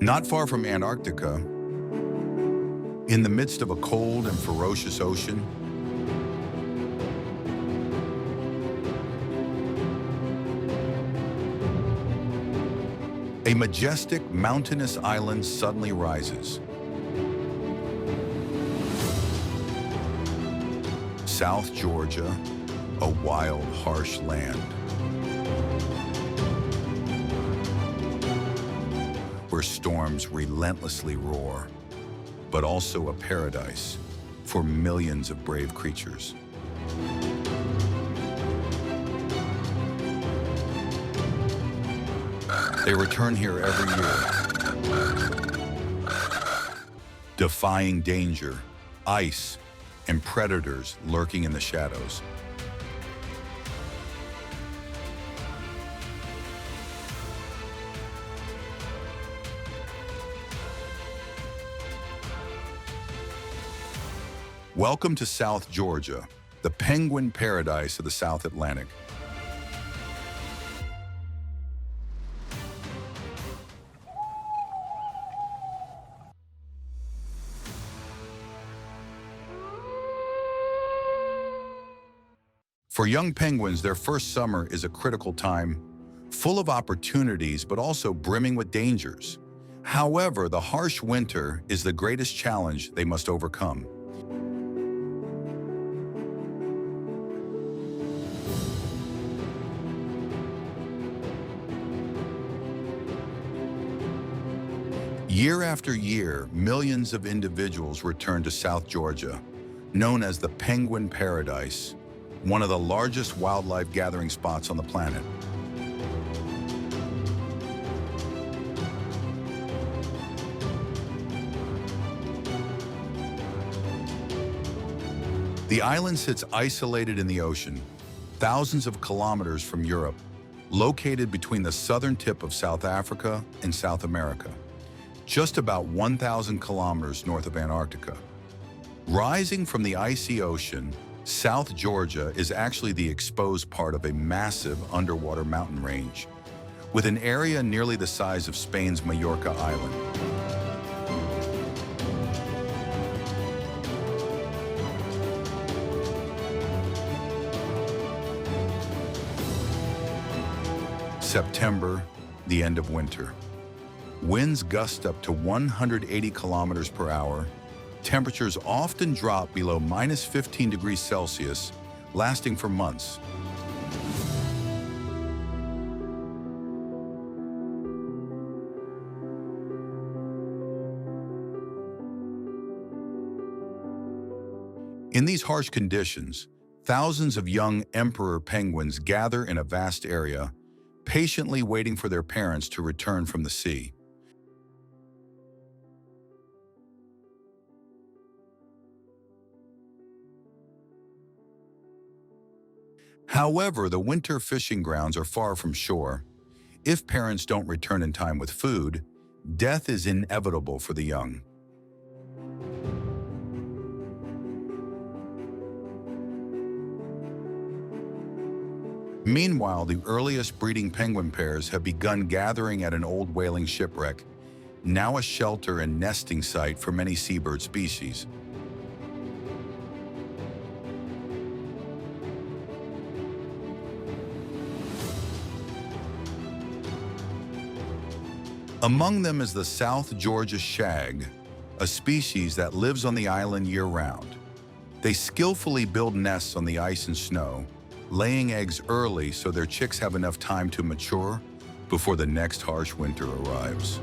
Not far from Antarctica, in the midst of a cold and ferocious ocean, a majestic mountainous island suddenly rises. South Georgia, a wild, harsh land, where storms relentlessly roar, but also a paradise for millions of brave creatures. They return here every year, defying danger, ice, and predators lurking in the shadows. Welcome to South Georgia, the penguin paradise of the South Atlantic. For young penguins, their first summer is a critical time, full of opportunities but also brimming with dangers. However, the harsh winter is the greatest challenge they must overcome. Year after year, millions of individuals return to South Georgia, known as the Penguin Paradise, one of the largest wildlife gathering spots on the planet. The island sits isolated in the ocean, thousands of kilometers from Europe, located between the southern tip of South Africa and South America, just about 1,000 kilometers north of Antarctica. Rising from the icy ocean, South Georgia is actually the exposed part of a massive underwater mountain range, with an area nearly the size of Spain's Majorca island. September, the end of winter. Winds gust up to 180 kilometers per hour. Temperatures often drop below minus 15 degrees Celsius, lasting for months. In these harsh conditions, thousands of young emperor penguins gather in a vast area, patiently waiting for their parents to return from the sea. However, the winter fishing grounds are far from shore. If parents don't return in time with food, death is inevitable for the young. Meanwhile, the earliest breeding penguin pairs have begun gathering at an old whaling shipwreck, now a shelter and nesting site for many seabird species. Among them is the South Georgia shag, a species that lives on the island year-round. They skillfully build nests on the ice and snow, laying eggs early so their chicks have enough time to mature before the next harsh winter arrives.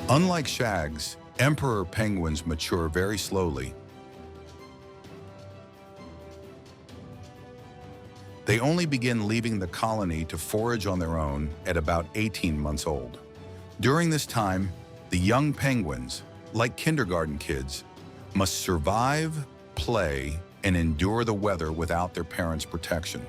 Unlike shags, emperor penguins mature very slowly. They only begin leaving the colony to forage on their own at about 18 months old. During this time, the young penguins, like kindergarten kids, must survive, play, and endure the weather without their parents' protection.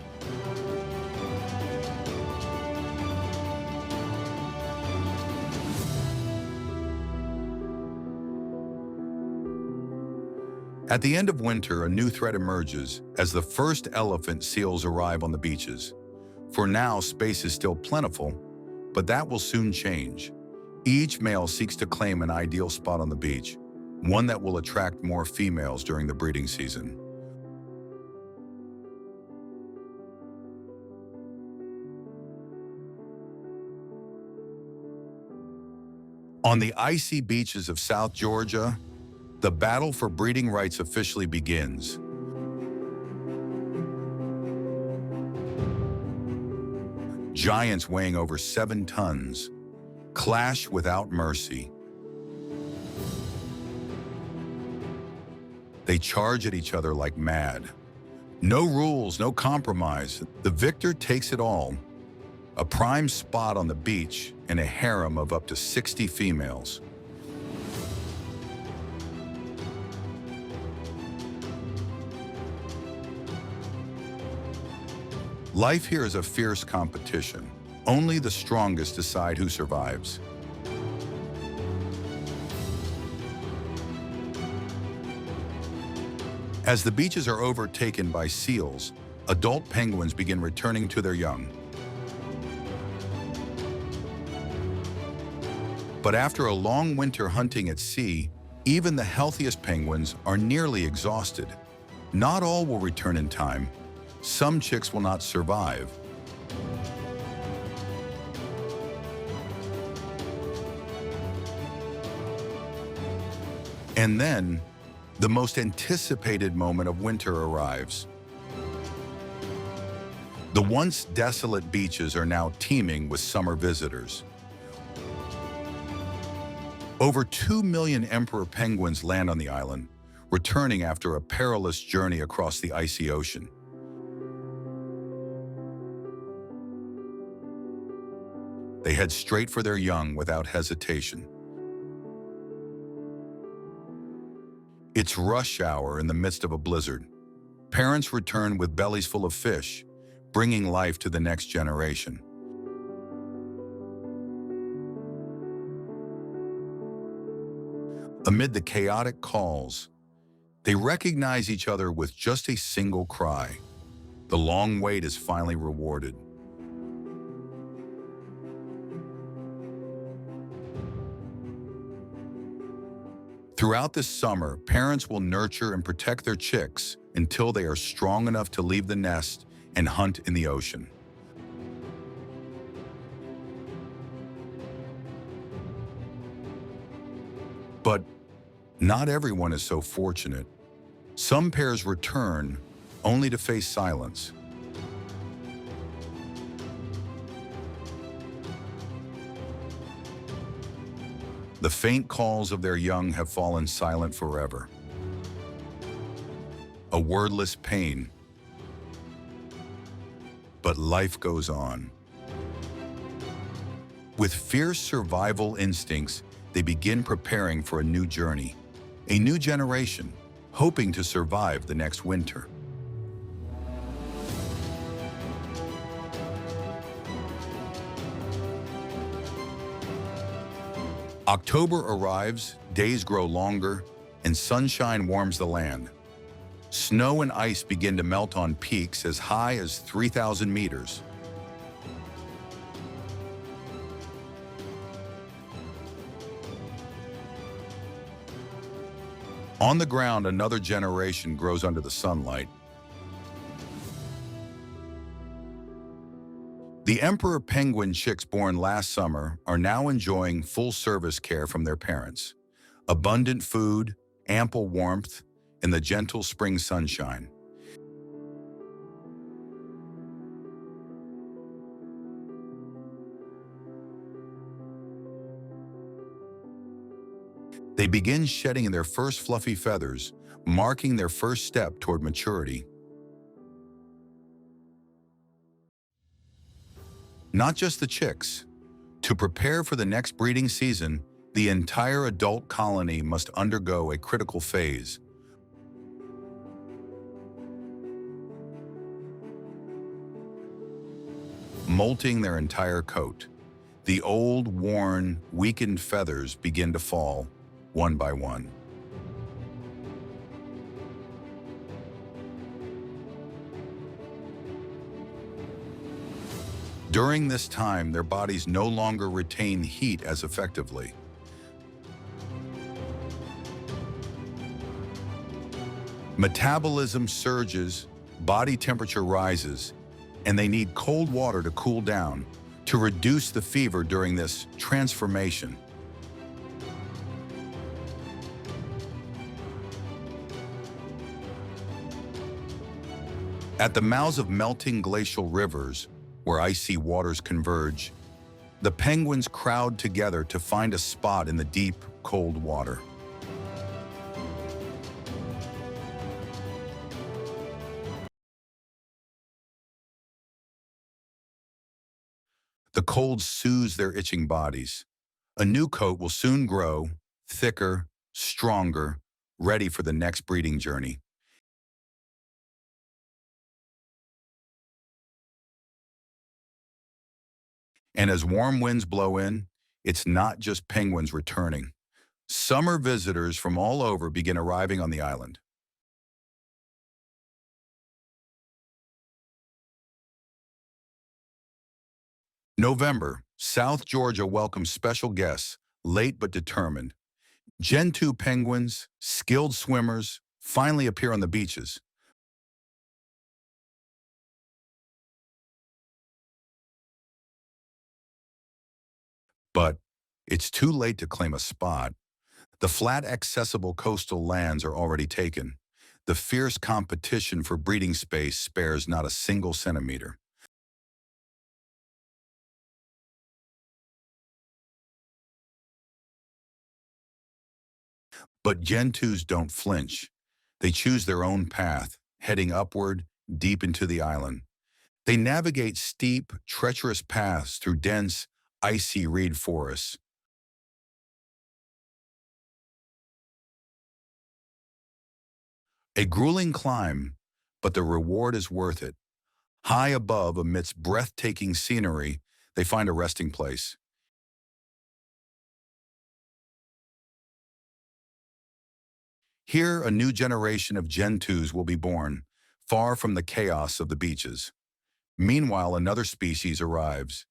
At the end of winter, a new threat emerges as the first elephant seals arrive on the beaches. For now, space is still plentiful, but that will soon change. Each male seeks to claim an ideal spot on the beach, one that will attract more females during the breeding season. On the icy beaches of South Georgia, the battle for breeding rights officially begins. Giants weighing over 7 tons clash without mercy. They charge at each other like mad. No rules, no compromise. The victor takes it all. A prime spot on the beach and a harem of up to 60 females. Life here is a fierce competition. Only the strongest decide who survives. As the beaches are overtaken by seals, adult penguins begin returning to their young. But after a long winter hunting at sea, even the healthiest penguins are nearly exhausted. Not all will return in time. Some chicks will not survive. And then, the most anticipated moment of winter arrives. The once desolate beaches are now teeming with summer visitors. Over 2 million emperor penguins land on the island, returning after a perilous journey across the icy ocean. They head straight for their young without hesitation. It's rush hour in the midst of a blizzard. Parents return with bellies full of fish, bringing life to the next generation. Amid the chaotic calls, they recognize each other with just a single cry. The long wait is finally rewarded. Throughout this summer, parents will nurture and protect their chicks until they are strong enough to leave the nest and hunt in the ocean. But not everyone is so fortunate. Some pairs return only to face silence. The faint calls of their young have fallen silent forever. A wordless pain. But life goes on. With fierce survival instincts, they begin preparing for a new journey, a new generation, hoping to survive the next winter. October arrives, days grow longer, and sunshine warms the land. Snow and ice begin to melt on peaks as high as 3,000 meters. On the ground, another generation grows under the sunlight. The emperor penguin chicks born last summer are now enjoying full-service care from their parents. Abundant food, ample warmth, and the gentle spring sunshine. They begin shedding their first fluffy feathers, marking their first step toward maturity. Not just the chicks. To prepare for the next breeding season, the entire adult colony must undergo a critical phase. Molting their entire coat. The old, worn, weakened feathers begin to fall, one by one. During this time, their bodies no longer retain heat as effectively. Metabolism surges, body temperature rises, and they need cold water to cool down to reduce the fever during this transformation. At the mouths of melting glacial rivers, where icy waters converge, the penguins crowd together to find a spot in the deep, cold water. The cold soothes their itching bodies. A new coat will soon grow, thicker, stronger, ready for the next breeding journey. And as warm winds blow in, it's not just penguins returning. Summer visitors from all over begin arriving on the island. November, South Georgia welcomes special guests, late but determined. Gentoo penguins, skilled swimmers, finally appear on the beaches. But it's too late to claim a spot. The flat, accessible coastal lands are already taken. The fierce competition for breeding space spares not a single centimeter. But Gentoos don't flinch. They choose their own path, heading upward, deep into the island. They navigate steep, treacherous paths through dense, icy reed forests. A grueling climb, but the reward is worth it. High above, amidst breathtaking scenery, they find a resting place. Here, a new generation of Gentoos will be born, far from the chaos of the beaches. Meanwhile, another species arrives,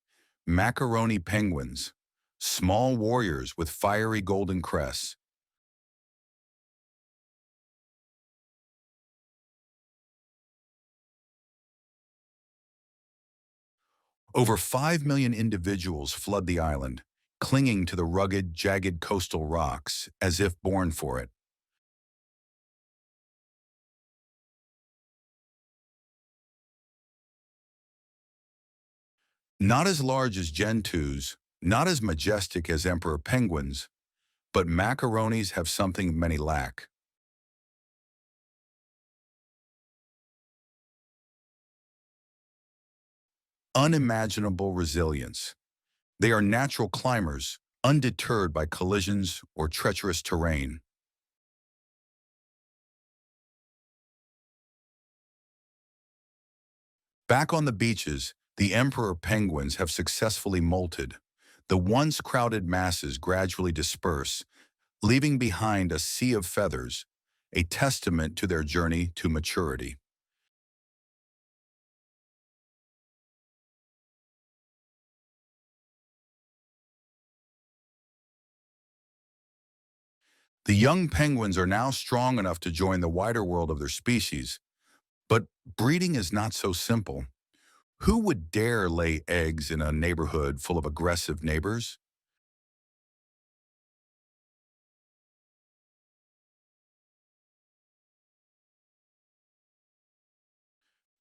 macaroni penguins, small warriors with fiery golden crests. Over 5 million individuals flood the island, clinging to the rugged, jagged coastal rocks as if born for it. Not as large as gentoos, not as majestic as emperor penguins, but macaronis have something many lack. Unimaginable resilience. They are natural climbers, undeterred by collisions or treacherous terrain. Back on the beaches, the emperor penguins have successfully molted. The once crowded masses gradually disperse, leaving behind a sea of feathers, a testament to their journey to maturity. The young penguins are now strong enough to join the wider world of their species, but breeding is not so simple. Who would dare lay eggs in a neighborhood full of aggressive neighbors?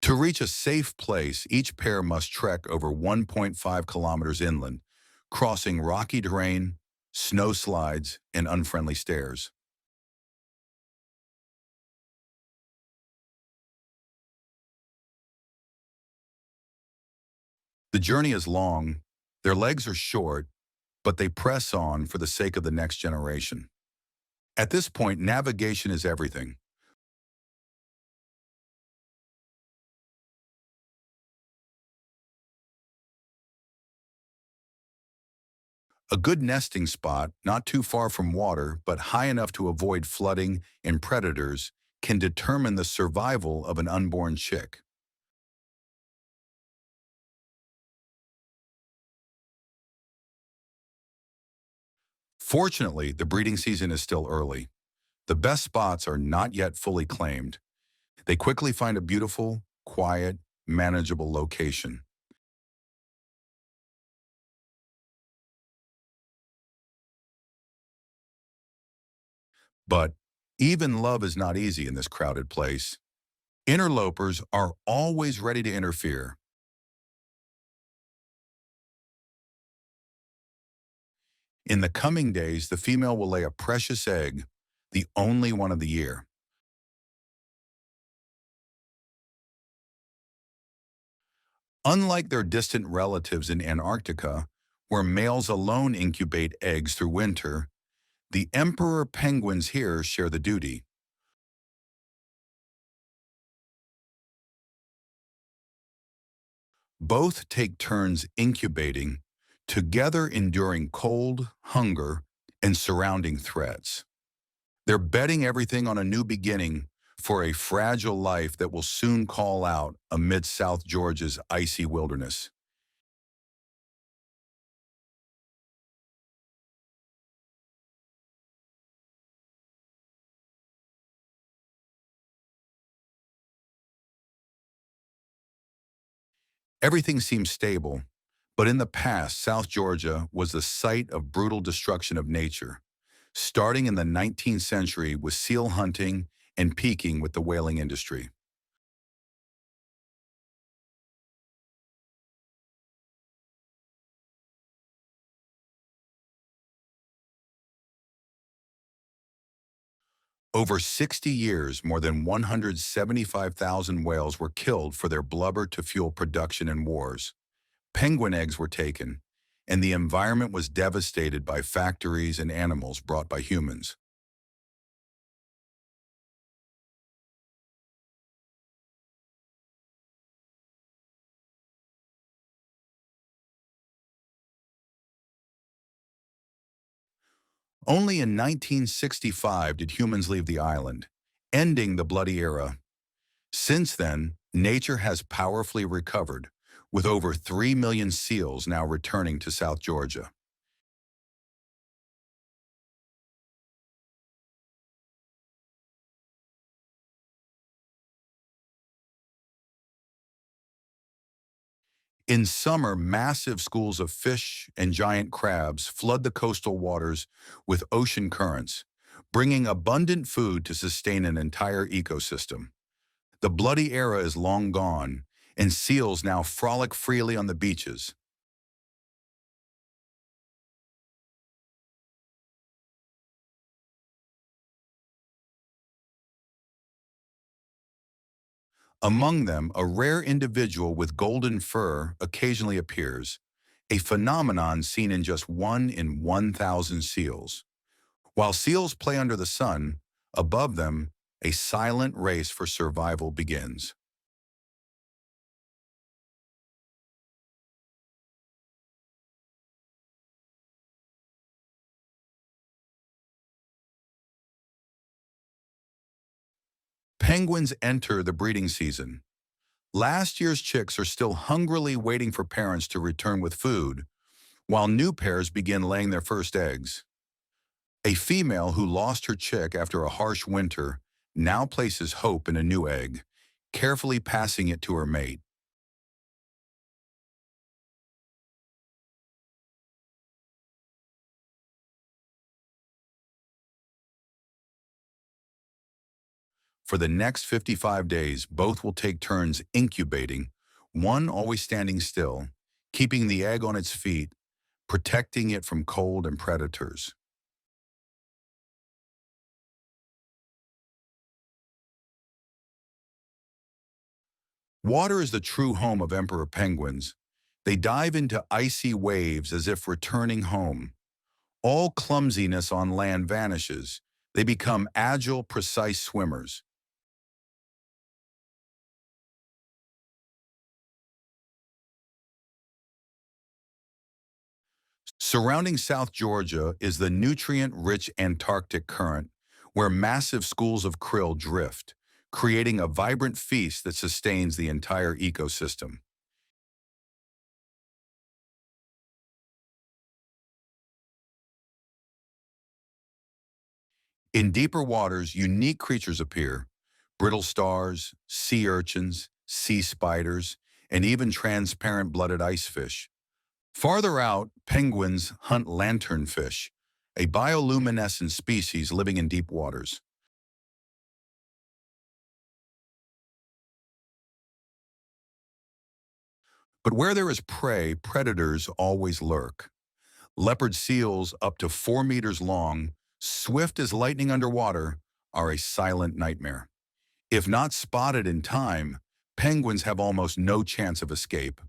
To reach a safe place, each pair must trek over 1.5 kilometers inland, crossing rocky terrain, snow slides, and unfriendly stairs. The journey is long, their legs are short, but they press on for the sake of the next generation. At this point, navigation is everything. A good nesting spot, not too far from water, but high enough to avoid flooding and predators, can determine the survival of an unborn chick. Fortunately, the breeding season is still early. The best spots are not yet fully claimed. They quickly find a beautiful, quiet, manageable location. But even love is not easy in this crowded place. Interlopers are always ready to interfere. In the coming days, the female will lay a precious egg, the only one of the year. Unlike their distant relatives in Antarctica, where males alone incubate eggs through winter, the emperor penguins here share the duty. Both take turns incubating, together enduring cold, hunger, and surrounding threats. They're betting everything on a new beginning for a fragile life that will soon call out amid South Georgia's icy wilderness. Everything seems stable, but in the past, South Georgia was the site of brutal destruction of nature, starting in the 19th century with seal hunting and peaking with the whaling industry. Over 60 years, more than 175,000 whales were killed for their blubber to fuel production and wars. Penguin eggs were taken, and the environment was devastated by factories and animals brought by humans. Only in 1965 did humans leave the island, ending the bloody era. Since then, nature has powerfully recovered, with over 3 million seals now returning to South Georgia. In summer, massive schools of fish and giant crabs flood the coastal waters with ocean currents, bringing abundant food to sustain an entire ecosystem. The bloody era is long gone, and seals now frolic freely on the beaches. Among them, a rare individual with golden fur occasionally appears, a phenomenon seen in just 1 in 1,000 seals. While seals play under the sun, above them, a silent race for survival begins. Penguins enter the breeding season. Last year's chicks are still hungrily waiting for parents to return with food, while new pairs begin laying their first eggs. A female who lost her chick after a harsh winter now places hope in a new egg, carefully passing it to her mate. For the next 55 days, both will take turns incubating, one always standing still, keeping the egg on its feet, protecting it from cold and predators. Water is the true home of emperor penguins. They dive into icy waves as if returning home. All clumsiness on land vanishes. They become agile, precise swimmers. Surrounding South Georgia is the nutrient-rich Antarctic current, where massive schools of krill drift, creating a vibrant feast that sustains the entire ecosystem. In deeper waters, unique creatures appear: brittle stars, sea urchins, sea spiders, and even transparent blooded ice fish. Farther out, penguins hunt lanternfish, a bioluminescent species living in deep waters. But where there is prey, predators always lurk. Leopard seals, up to 4 meters long, swift as lightning underwater, are a silent nightmare. If not spotted in time, penguins have almost no chance of escape.